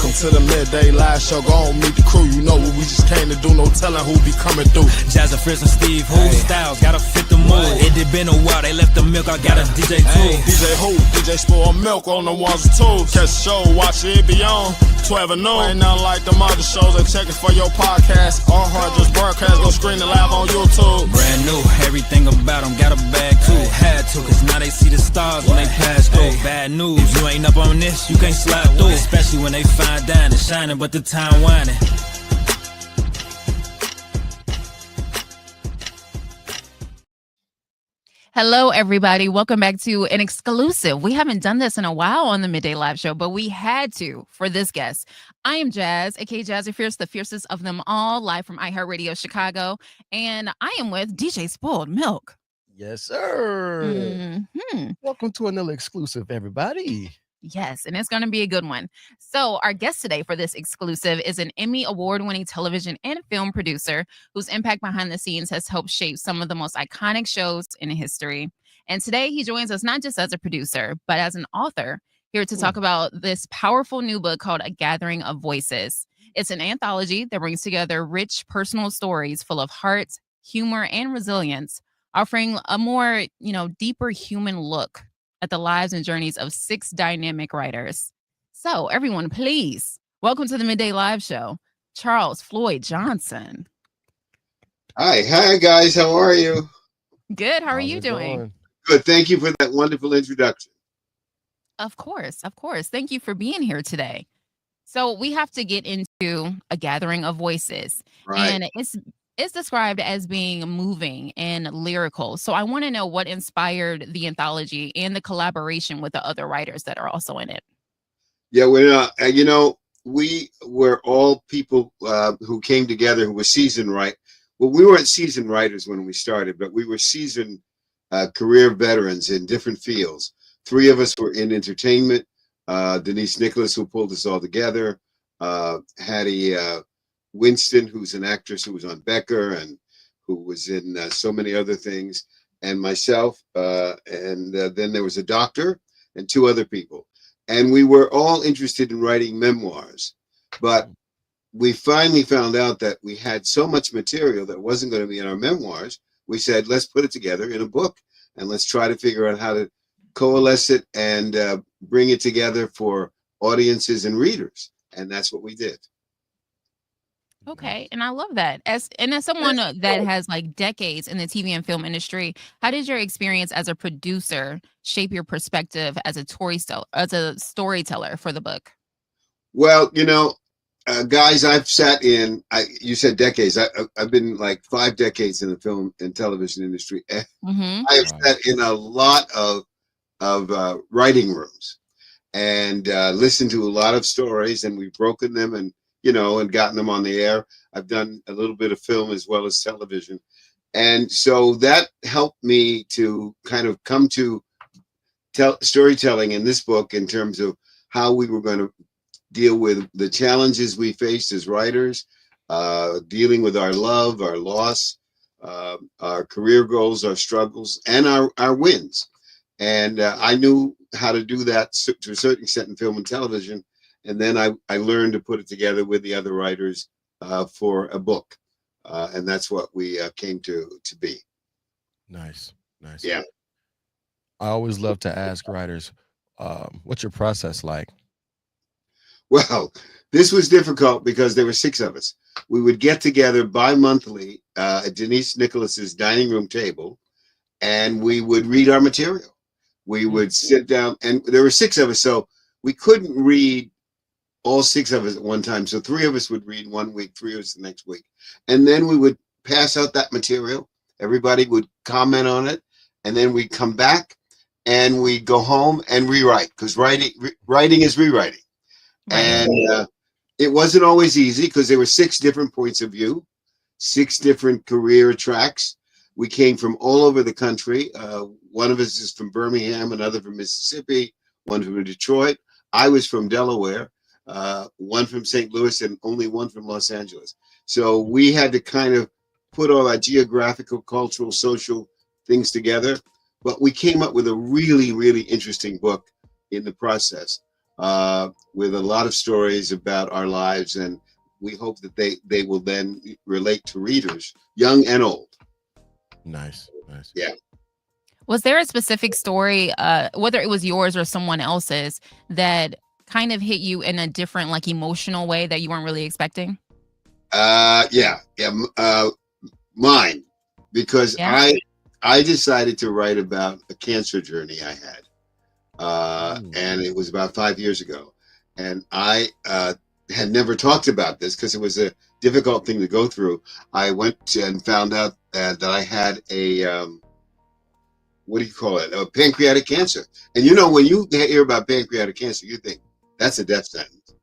Welcome to the Midday Live Show. Go on, meet the crew. You know what we just came to do. No telling who be coming through. Jazz and Fritz and Steve, who styles gotta fit the mood. It did been a while, they left the milk. I got a DJ too. DJ who? DJ Spoil Milk on the ones and twos. Catch the show, watch it be on 12 and noon. Ain't nothing like them other shows. They checking for your podcast. All hard just broadcast. Go screen the live on YouTube. Brand new, everything about them got a bag too. Had to, cause now they see the stars when they pass through. Bad news, if you ain't up on this, you can't slide through. Especially when they fine dining, shining, but the time whining. Hello, everybody. Welcome back to an exclusive. We haven't done this in a while on the Midday Live Show, but we had to for this guest. I am Jazz, aka Jazzy Fierce, the fiercest of them all, live from iHeartRadio Chicago. And I am with DJ Spoiled Milk. Yes, sir. Welcome to another exclusive, everybody. Yes, and it's going to be a good one. So our guest today for this exclusive is an Emmy Award-winning television and film producer whose impact behind the scenes has helped shape some of the most iconic shows in history. And today he joins us not just as a producer, but as an author, here to talk about this powerful new book called A Gathering of Voices. It's an anthology that brings together rich personal stories full of heart, humor, and resilience, offering a more, deeper human look at the lives and journeys of 6 dynamic writers. So everyone, please welcome to the Midday Live Show, Charles Floyd Johnson. Hi guys, how are you? Good, how are you doing? Good, thank you for that wonderful introduction. Of course. Thank you for being here today. So we have to get into A Gathering of Voices. Right. And it's described as being moving and lyrical. So I want to know what inspired the anthology and the collaboration with the other writers that are also in it. Yeah, we were all people who came together who were seasoned Well, we weren't seasoned writers when we started, but we were seasoned career veterans in different fields. 3 of us were in entertainment. Denise Nicholas, who pulled us all together. Hattie Winston, who's an actress who was on Becker and who was in so many other things, and myself, and then there was a doctor and 2 other people. And we were all interested in writing memoirs, but we finally found out that we had so much material that wasn't going to be in our memoirs. We said, let's put it together in a book and let's try to figure out how to coalesce it and bring it together for audiences and readers. And that's what we did. Okay, and I love that. As someone that has like decades in the TV and film industry, how did your experience as a producer shape your perspective as a storyteller for the book? Well, guys, I've sat in. You said decades. I've been like 5 decades in the film and television industry. I have sat in a lot of writing rooms and listened to a lot of stories, and we've broken them and gotten them on the air. I've done a little bit of film as well as television. And so that helped me to kind of come to storytelling in this book in terms of how we were going to deal with the challenges we faced as writers, dealing with our love, our loss, our career goals, our struggles, and our wins. And I knew how to do that to a certain extent in film and television. And then I learned to put it together with the other writers for a book. And that's what we came to be. Nice. Yeah. I always love to ask writers, what's your process like? Well, this was difficult because there were 6 of us. We would get together bi-monthly at Denise Nicholas's dining room table, and we would read our material. We would sit down, and there were 6 of us, so we couldn't read all 6 of us at one time. So 3 of us would read one week, 3 of us the next week. And then we would pass out that material. Everybody would comment on it. And then we'd come back and we'd go home and rewrite, because writing is rewriting. Right. And it wasn't always easy because there were 6 different points of view, 6 different career tracks. We came from all over the country. One of us is from Birmingham, another from Mississippi, one from Detroit. I was from Delaware. One from St. Louis, and only one from Los Angeles. So we had to kind of put all our geographical, cultural, social things together. But we came up with a really, really interesting book in the process. with a lot of stories about our lives, and we hope that they will then relate to readers, young and old. Nice. Yeah. Was there a specific story, whether it was yours or someone else's, that kind of hit you in a different, like, emotional way that you weren't really expecting? Mine, because Yeah. I decided to write about a cancer journey I had, and it was about 5 years ago, and I had never talked about this because it was a difficult thing to go through. I went and found out that I had a what do you call it? A pancreatic cancer. And you know, when you hear about pancreatic cancer, you think that's a death sentence.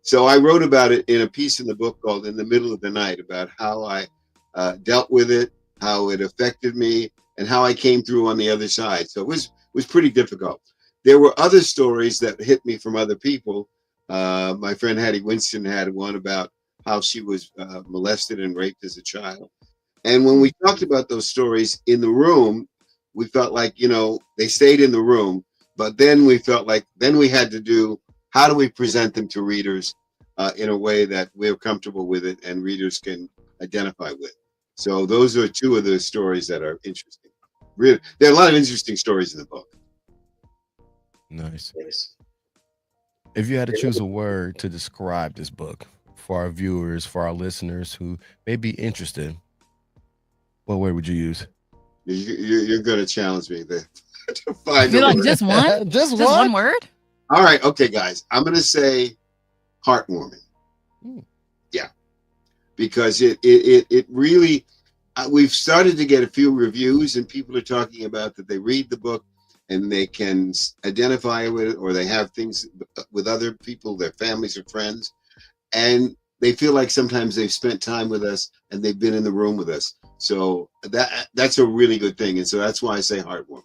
So I wrote about it in a piece in the book called "In the Middle of the Night," about how I dealt with it, how it affected me, and how I came through on the other side. So it was pretty difficult. There were other stories that hit me from other people. My friend Hattie Winston had one about how she was molested and raped as a child. And when we talked about those stories in the room, we felt like, you know, they stayed in the room, but then we felt like then we had to do, how do we present them to readers in a way that we're comfortable with it and readers can identify with. So those are two of the stories that are interesting. Really, there are a lot of interesting stories in the book. Nice. If you had to choose a word to describe this book for our viewers, for our listeners who may be interested, what word would you use? You're going to challenge me to find You're a like, word. just one? Just Just one word? All right. Okay, guys. I'm going to say heartwarming. Yeah. Because it really, we've started to get a few reviews and people are talking about that they read the book and they can identify with it, or they have things with other people, their families or friends, and they feel like sometimes they've spent time with us and they've been in the room with us. So that's a really good thing. And so that's why I say heartwarming.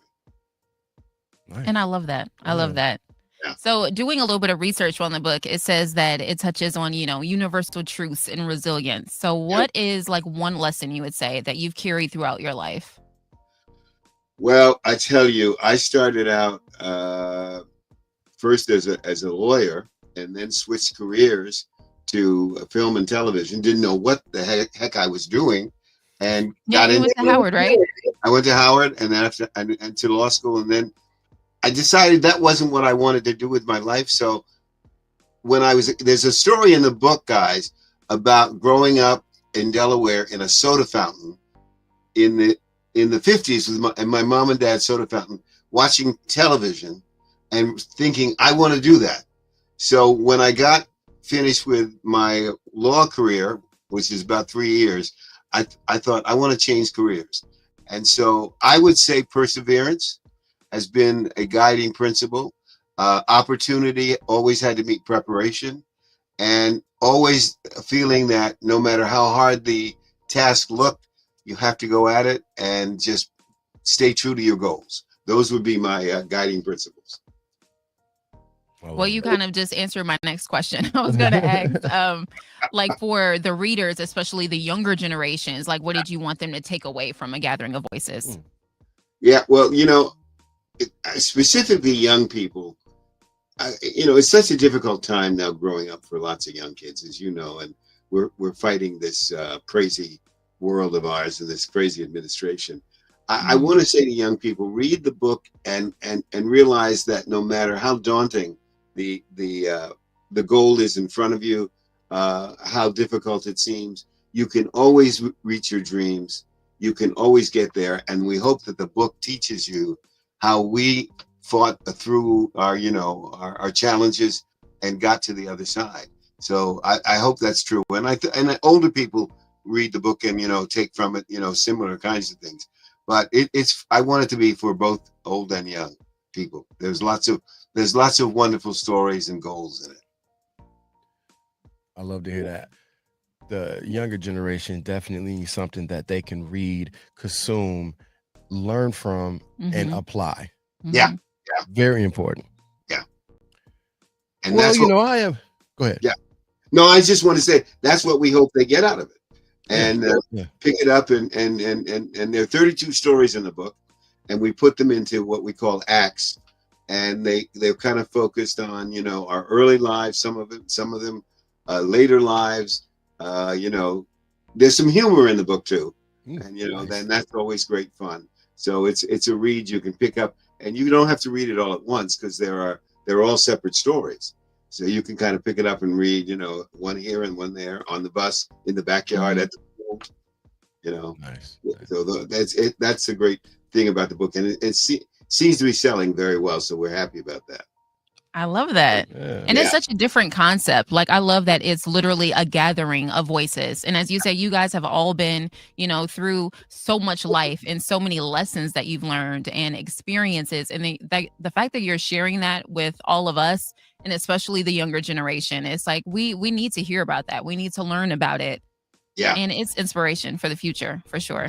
Nice. And I love that. I love that. Yeah. So doing a little bit of research on the book, it says that it touches on, you know, universal truths and resilience. So what is like one lesson you would say that you've carried throughout your life? Well, I tell you, I started out first as a lawyer and then switched careers to film and television. Didn't know what the heck I was doing. And Yeah, you went to Howard, right? I went to Howard and then and to law school. And then I decided that wasn't what I wanted to do with my life. So when there's a story in the book, guys, about growing up in Delaware in a soda fountain in the 50s with my mom and dad's soda fountain, watching television and thinking, I want to do that. So when I got finished with my law career, which is about 3 years, I thought I want to change careers. And so I would say perseverance has been a guiding principle. Opportunity always had to meet preparation, and always feeling that no matter how hard the task looked, you have to go at it and just stay true to your goals. Those would be my guiding principles. Well, you kind of just answered my next question. I was going to ask, like for the readers, especially the younger generations, like what did you want them to take away from A Gathering of Voices? Yeah, well, you know, specifically young people, you know, it's such a difficult time now growing up for lots of young kids, as you know, and we're fighting this crazy world of ours and this crazy administration. I want to say to young people, read the book and realize that no matter how daunting the goal is in front of you, how difficult it seems, you can always reach your dreams. You can always get there. And we hope that the book teaches you how we fought through our challenges and got to the other side. So I hope that's true. And older people read the book and, you know, take from it, you know, similar kinds of things. But I want it to be for both old and young people. There's lots of wonderful stories and goals in it. I love to hear that. The younger generation definitely needs something that they can read, consume, learn from, and apply. Yeah. Very important. Yeah. And well, that's you know, I am. Go ahead. Yeah. No, I just want to say that's what we hope they get out of it. And pick it up and there are 32 stories in the book, and we put them into what we call acts. and they're kind of focused on, our early lives, some of them later lives. There's some humor in the book too, and nice. then that's always great fun. So it's a read you can pick up, and you don't have to read it all at once because they're all separate stories. So you can kind of pick it up and read, one here and one there, on the bus, in the backyard, at the pool, Nice. So that's it. That's a great thing about the book, and it seems to be selling very well. So we're happy about that. I love that. Yeah. And it's such a different concept. Like, I love that it's literally a gathering of voices. And as you say, you guys have all been, through so much life and so many lessons that you've learned and experiences. And the fact that you're sharing that with all of us, and especially the younger generation, it's like we need to hear about that. We need to learn about it. Yeah. And it's inspiration for the future, for sure.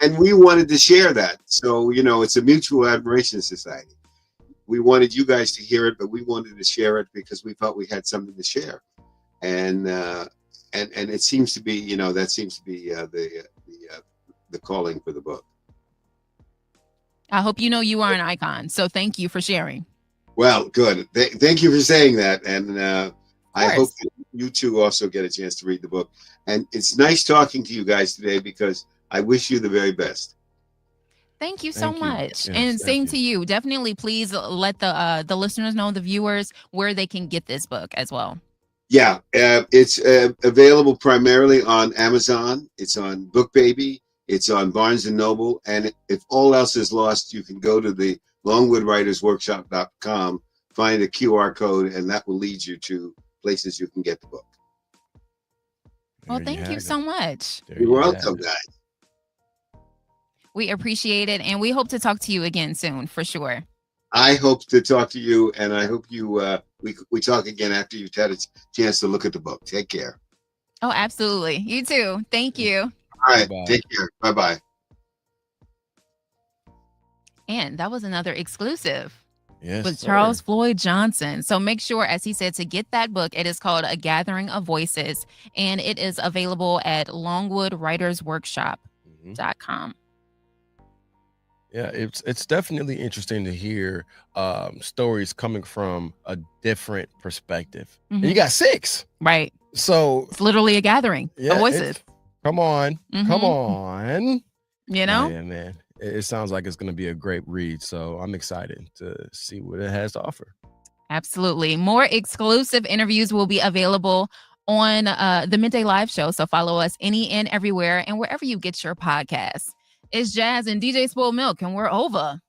And we wanted to share that. So, it's a mutual admiration society. We wanted you guys to hear it, but we wanted to share it because we felt we had something to share. And it seems to be, that seems to be the calling for the book. I hope you are an icon. So thank you for sharing. Well, good. Thank you for saying that. And I hope that you two also get a chance to read the book. And it's nice talking to you guys today because I wish you the very best. Thank you so much. Yes, and same to you. Definitely please let the listeners know, the viewers, where they can get this book as well. Yeah, it's available primarily on Amazon. It's on BookBaby. It's on Barnes & Noble. And if all else is lost, you can go to the longwoodwritersworkshop.com, find a QR code, and that will lead you to places you can get the book. Well, thank you so much. You're welcome, guys. We appreciate it, and we hope to talk to you again soon, for sure. I hope to talk to you, and I hope you we talk again after you've had a chance to look at the book. Take care. Oh, absolutely. You too. Thank you. All right. Bye-bye. Take care. Bye-bye. And that was another exclusive Yes, with sir. Charles Floyd Johnson. So make sure, as he said, to get that book. It is called A Gathering of Voices, and it is available at longwoodwritersworkshop.com. Yeah, it's definitely interesting to hear stories coming from a different perspective. And you got 6, Right. so It's literally a gathering of voices. Come on, come Mhm. on. Yeah, man. It sounds like it's going to be a great read. So I'm excited to see what it has to offer. Absolutely. More exclusive interviews will be available on the Midday Live show. So follow us any and everywhere and wherever you get your podcasts. It's Jazz and DJ Spoiled Milk, and we're over.